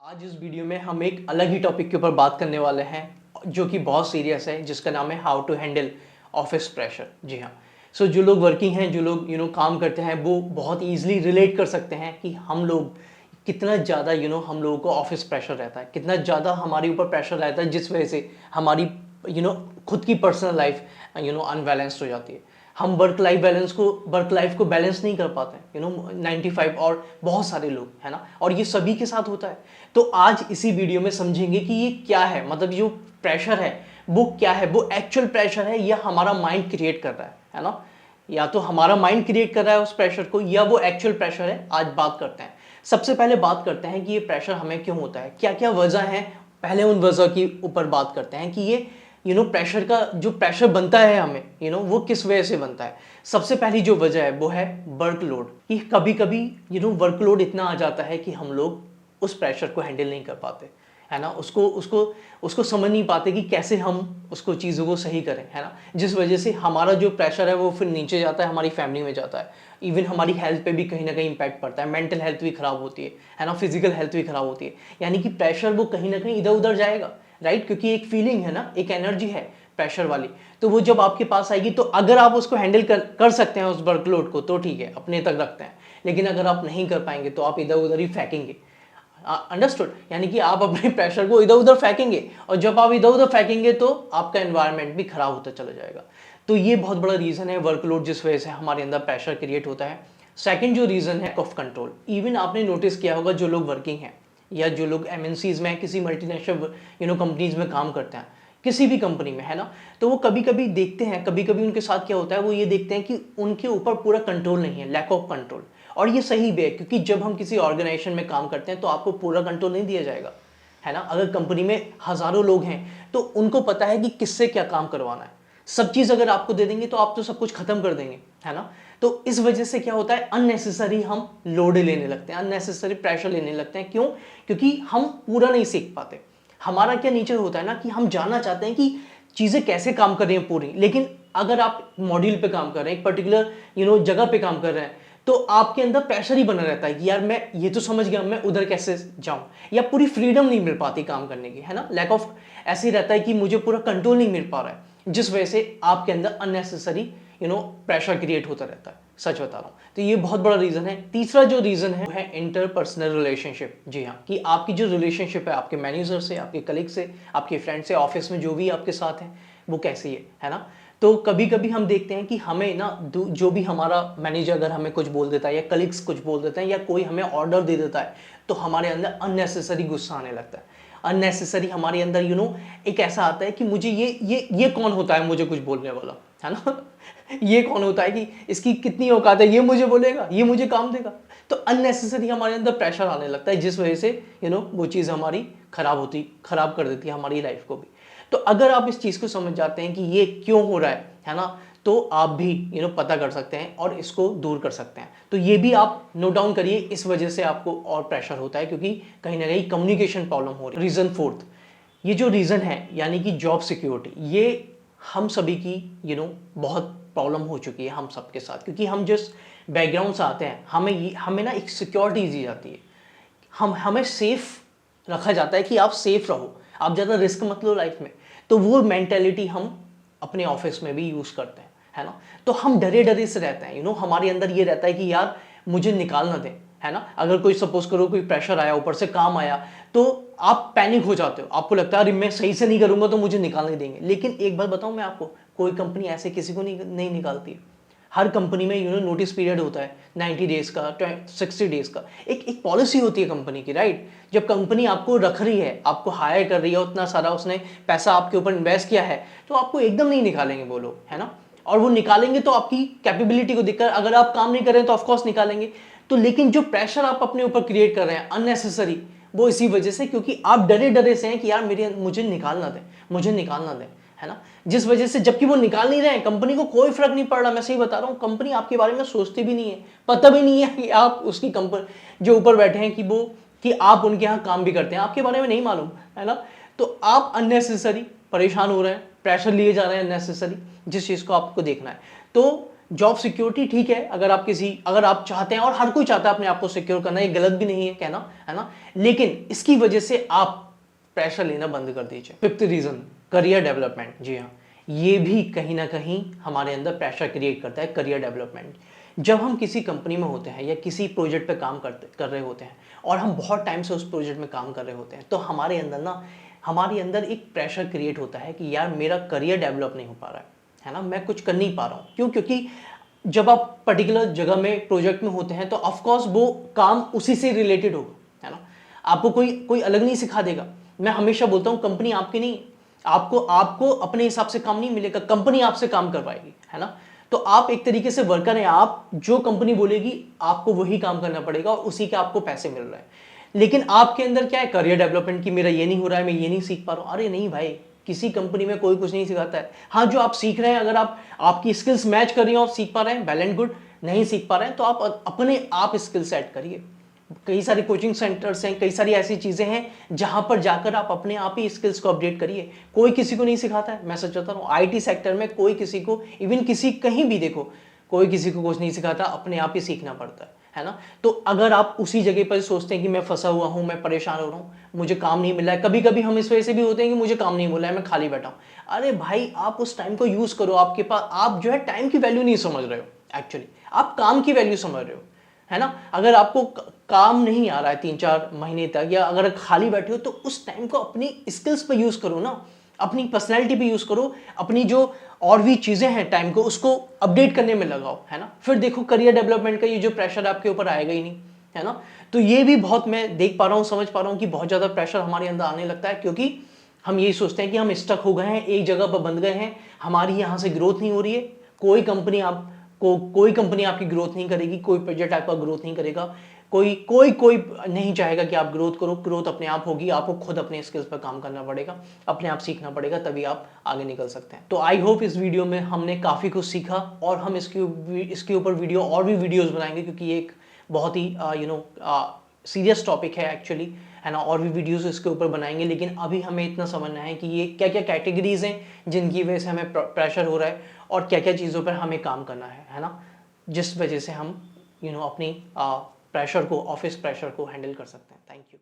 आज इस वीडियो में हम एक अलग ही टॉपिक के ऊपर बात करने वाले हैं जो कि बहुत सीरियस है, जिसका नाम है how to handle office pressure. जी हाँ। जो लोग वर्किंग हैं, जो लोग काम करते हैं, वो बहुत ईजिली रिलेट कर सकते हैं कि हम लोग कितना ज़्यादा हम लोगों को ऑफिस प्रेशर रहता है, कितना ज़्यादा हमारे ऊपर प्रेशर रहता है, जिस वजह से हमारी खुद की पर्सनल लाइफ अनबैलेंस्ड हो जाती है। हम वर्क लाइफ को बैलेंस नहीं कर पाते 95 और बहुत सारे लोग है ना, और ये सभी के साथ होता है। तो आज इसी वीडियो में समझेंगे कि ये क्या है, मतलब जो प्रेशर है वो क्या है, वो एक्चुअल प्रेशर है या हमारा माइंड क्रिएट कर रहा है ना, या तो हमारा माइंड क्रिएट कर रहा है उस प्रेशर को या वो एक्चुअल प्रेशर है। आज बात करते हैं। सबसे पहले बात करते हैं कि ये प्रेशर हमें क्यों होता है, क्या क्या वजह है। पहले उन वजह के ऊपर बात करते हैं कि ये प्रेशर का जो प्रेशर बनता है हमें वो किस वजह से बनता है। सबसे पहली जो वजह है वो है वर्कलोड। कि कभी कभी वर्कलोड इतना आ जाता है कि हम लोग उस प्रेशर को हैंडल नहीं कर पाते है ना, उसको समझ नहीं पाते कि कैसे हम उसको चीज़ों को सही करें है ना, जिस वजह से हमारा जो प्रेशर है वो फिर नीचे जाता है, हमारी फैमिली में जाता है, इवन हमारी हेल्थ पे भी कहीं ना कहीं इम्पैक्ट पड़ता है, मेंटल हेल्थ भी खराब होती है ना, फिजिकल हेल्थ भी खराब होती है। यानी कि प्रेशर वो कहीं ना कहीं इधर उधर जाएगा, राइट, क्योंकि एक फीलिंग है ना, एक एनर्जी है प्रेशर वाली, तो वो जब आपके पास आएगी तो अगर आप उसको हैंडल कर सकते हैं उस वर्कलोड को तो ठीक है, अपने तक रखते हैं, लेकिन अगर आप नहीं कर पाएंगे तो आप इधर उधर ही फेंकेंगे। अंडरस्टूड? यानी कि आप अपने प्रेशर को इधर उधर फेंकेंगे, और जब आप इधर उधर फेंकेंगे तो आपका एनवायरनमेंट भी खराब होता चला जाएगा। तो ये बहुत बड़ा रीजन है वर्कलोड, जिस वजह से हमारे अंदर प्रेशर क्रिएट होता है। सेकंड जो रीजन है ऑफ कंट्रोल। इवन आपने नोटिस किया होगा, जो लोग वर्किंग हैं या जो लोग एमएनसीज में, किसी मल्टीनेशनल कंपनीज में काम करते हैं, किसी भी कंपनी में है ना, तो वो कभी कभी देखते हैं, कभी कभी उनके साथ क्या होता है, वो ये देखते हैं कि उनके ऊपर पूरा कंट्रोल नहीं है, लैक ऑफ कंट्रोल। और ये सही भी है, क्योंकि जब हम किसी ऑर्गेनाइजेशन में काम करते हैं तो आपको पूरा कंट्रोल नहीं दिया जाएगा है ना। अगर कंपनी में हजारों लोग हैं तो उनको पता है कि किससे क्या काम करवाना है। सब चीज़ अगर आपको दे देंगे तो आप तो सब कुछ खत्म कर देंगे है ना। तो इस वजह से क्या होता है, अननेसेसरी हम लोड लेने लगते हैं, अननेसेसरी प्रेशर लेने लगते हैं। क्यों? क्योंकि हम पूरा नहीं सीख पाते। हमारा क्या नेचर होता है ना, कि हम जानना चाहते हैं कि चीज़ें कैसे काम कर रही हैं पूरी, लेकिन अगर आप मॉड्यूल पे काम कर रहे हैं, एक पर्टिकुलर जगह पे काम कर रहे हैं, तो आपके अंदर प्रेशर ही बना रहता है कि यार मैं ये तो समझ गया, मैं उधर कैसे जाऊं, या पूरी फ्रीडम नहीं मिल पाती काम करने की है ना, लैक ऑफ ऐसे ही रहता है कि मुझे पूरा कंट्रोल नहीं मिल पा रहा है, जिस वजह से आपके अंदर अननेसेसरी प्रेशर क्रिएट होता रहता है। सच बता रहा हूँ, तो ये बहुत बड़ा रीजन है। तीसरा जो रीजन है वो है इंटरपर्सनल रिलेशनशिप। जी हाँ, कि आपकी जो रिलेशनशिप है आपके मैनेजर से, आपके कलीग से, आपके फ्रेंड से, ऑफिस में जो भी आपके साथ है, वो कैसी है ना। तो कभी कभी हम देखते हैं कि हमें ना जो भी हमारा मैनेजर अगर हमें कुछ बोल देता है, या कलीग्स कुछ बोल देते हैं, या कोई हमें ऑर्डर दे देता है, तो हमारे अंदर अननेसेसरी गुस्सा आने लगता है। अननेसेसरी हमारे अंदर एक ऐसा आता है कि मुझे ये कौन होता है मुझे कुछ बोलने वाला है ना ये कौन होता है कि इसकी कितनी औकात है, ये मुझे बोलेगा, ये मुझे काम देगा। तो अननेसेसरी हमारे अंदर प्रेशर आने लगता है, जिस वजह से वो चीज़ हमारी खराब कर देती है हमारी लाइफ को भी। तो अगर आप इस चीज़ को समझ जाते हैं कि ये क्यों हो रहा है ना, तो आप भी पता कर सकते हैं और इसको दूर कर सकते हैं। तो ये भी आप नोट डाउन करिए, इस वजह से आपको और प्रेशर होता है, क्योंकि कहीं ना कहीं कम्युनिकेशन प्रॉब्लम हो रही है। रीज़न फोर्थ, ये जो रीज़न है यानी कि जॉब सिक्योरिटी, ये हम सभी की बहुत प्रॉब्लम हो चुकी है हम सबके साथ, क्योंकि हम जिस बैकग्राउंड से आते हैं, हमें ना एक सिक्योरिटी दी जाती है, हमें सेफ रखा जाता है कि आप सेफ रहो, आप ज़्यादा रिस्क मत लो लाइफ में। तो वो मेंटेलिटी हम अपने ऑफिस में भी यूज़ करते हैं है ना। तो हम डरे डरे से रहते हैं हमारे अंदर ये रहता है कि यार मुझे निकाल ना दें है ना। अगर कोई सपोज करो कोई प्रेशर आया, ऊपर से काम आया, तो आप पैनिक हो जाते हो, आपको लगता है अरे मैं सही से नहीं करूंगा तो मुझे निकाल नहीं देंगे। लेकिन एक बात बताऊं मैं आपको, कोई कंपनी ऐसे किसी को नहीं निकालती है। हर कंपनी में नोटिस पीरियड होता है 90 डेज का, 60 डेज का, एक पॉलिसी होती है कंपनी की, राइट। जब कंपनी आपको रख रही है, आपको हायर कर रही है, उतना सारा उसने पैसा आपके ऊपर इन्वेस्ट किया है, तो आपको एकदम नहीं निकालेंगे वो लोग है ना। और वो निकालेंगे तो आपकी कैपेबिलिटी को देखकर, अगर आप काम नहीं कर रहे हैं तो ऑफकोर्स निकालेंगे। तो लेकिन जो प्रेशर आप अपने ऊपर क्रिएट कर रहे हैं अननेसेसरी, वो इसी वजह से, क्योंकि आप डरे डरे से हैं कि यार मुझे निकालना दें है ना। जिस वजह से, जबकि वो निकाल नहीं रहे हैं, कंपनी को कोई फर्क नहीं पड़ रहा। मैं सही बता रहा हूँ, कंपनी आपके बारे में सोचती भी नहीं है, पता भी नहीं है कि आप उसकी कंपनी जो ऊपर बैठे हैं कि आप उनके यहाँ काम भी करते हैं, आपके बारे में नहीं मालूम है ना। तो आप अननेसेसरी परेशान हो रहे हैं, प्रेशर लिए जा रहे हैं अननेसेसरी, जिस चीज़ को आपको देखना है। तो जॉब सिक्योरिटी ठीक है, अगर आप चाहते हैं, और हर कोई चाहता है अपने आप को सिक्योर करना, ये गलत भी नहीं है कहना, है ना, लेकिन इसकी वजह से आप प्रेशर लेना बंद कर दीजिए। Fifth reason, career development. जी हाँ, ये भी कहीं ना कहीं हमारे अंदर प्रेशर क्रिएट करता है, करियर डेवलपमेंट। जब हम किसी कंपनी में होते हैं या किसी प्रोजेक्ट पे काम कर रहे होते हैं और हम बहुत टाइम से उस प्रोजेक्ट में काम कर रहे होते हैं, तो हमारे अंदर एक प्रेशर क्रिएट होता है कि यार मेरा करियर डेवलप नहीं हो पा रहा है ना, मैं कुछ कर नहीं पा रहा हूँ। क्यों? क्योंकि जब आप पर्टिकुलर जगह में प्रोजेक्ट में होते हैं तो ऑफकोर्स वो काम उसी से रिलेटेड होगा, है ना, आपको कोई अलग नहीं सिखा देगा। मैं हमेशा बोलता हूँ कंपनी आपकी नहीं, आपको अपने हिसाब से काम नहीं मिलेगा, कंपनी आपसे काम करवाएगी, है ना। तो आप एक तरीके से वर्कर हैं, आप जो कंपनी बोलेगी आपको वही काम करना पड़ेगा और उसी के आपको पैसे मिल रहे हैं। लेकिन आपके अंदर क्या है, करियर डेवलपमेंट की, मेरा ये नहीं हो रहा है, मैं ये नहीं सीख पा रहा हूँ। अरे नहीं भाई, किसी कंपनी में कोई कुछ नहीं सिखाता है। हाँ, जो आप सीख रहे हैं, अगर आपकी स्किल्स मैच कर रही हो, आप सीख पा रहे हैं, वेल एंड गुड। नहीं सीख पा रहे हैं तो आप अपने आप स्किल सेट करिए। कई सारे कोचिंग सेंटर्स हैं, कई सारी ऐसी चीज़ें हैं जहां पर जाकर आप अपने आप ही स्किल्स को अपडेट करिए। कोई किसी को नहीं सिखाता है, मैं सच बता रहा हूँ। आईटी सेक्टर में कोई किसी को, इवन किसी कहीं भी देखो, कोई किसी को कुछ नहीं सिखाता, अपने आप ही सीखना पड़ता है ना। तो अगर आप उसी जगह पर सोचते हैं कि मैं फंसा हुआ हूँ, मैं परेशान हो रहा हूँ, मुझे काम नहीं मिल रहा है, कभी कभी हम इस वजह से भी होते हैं कि मुझे काम नहीं मिल रहा है, मैं खाली बैठा हूँ। अरे भाई, आप उस टाइम को यूज करो। आपके पास, आप जो है टाइम की वैल्यू नहीं समझ रहे हो, एक्चुअली आप काम की वैल्यू समझ रहे हो, है ना। अगर आपको काम नहीं आ रहा है 3-4 महीने तक, या अगर खाली बैठे हो, तो उस टाइम को अपनी स्किल्स पे यूज करो ना, अपनी पर्सनैलिटी पे यूज करो, अपनी जो और भी चीजें हैं टाइम को, उसको अपडेट करने में लगाओ, है ना। फिर देखो करियर डेवलपमेंट का ये जो प्रेशर आपके ऊपर आएगा ही नहीं, है ना। तो ये भी बहुत मैं देख पा रहा हूँ, समझ पा रहा हूँ कि बहुत ज्यादा प्रेशर हमारे अंदर आने लगता है, क्योंकि हम यही सोचते हैं कि हम स्टक हो गए हैं, एक जगह पर बंद गए हैं, हमारी यहाँ से ग्रोथ नहीं हो रही है। कोई कंपनी आपकी ग्रोथ नहीं करेगी, कोई प्रोजेक्ट आपका ग्रोथ नहीं करेगा, कोई नहीं चाहेगा कि आप ग्रोथ करो। ग्रोथ अपने आप होगी, आपको खुद अपने स्किल्स पर काम करना पड़ेगा, अपने आप सीखना पड़ेगा, तभी आप आगे निकल सकते हैं। तो आई होप इस वीडियो में हमने काफ़ी कुछ सीखा, और हम इसके ऊपर वीडियो और भी वीडियोज़ बनाएंगे, क्योंकि ये एक बहुत ही सीरियस टॉपिक है एक्चुअली, है ना। और भी वीडियोस इसके ऊपर बनाएंगे, लेकिन अभी हमें इतना समझना है कि ये क्या क्या कैटेगरीज हैं जिनकी वजह से हमें प्रेशर हो रहा है, और क्या क्या चीज़ों पर हमें काम करना है ना, जिस वजह से हम अपनी प्रेशर को, ऑफिस प्रेशर को हैंडल कर सकते हैं। Thank you.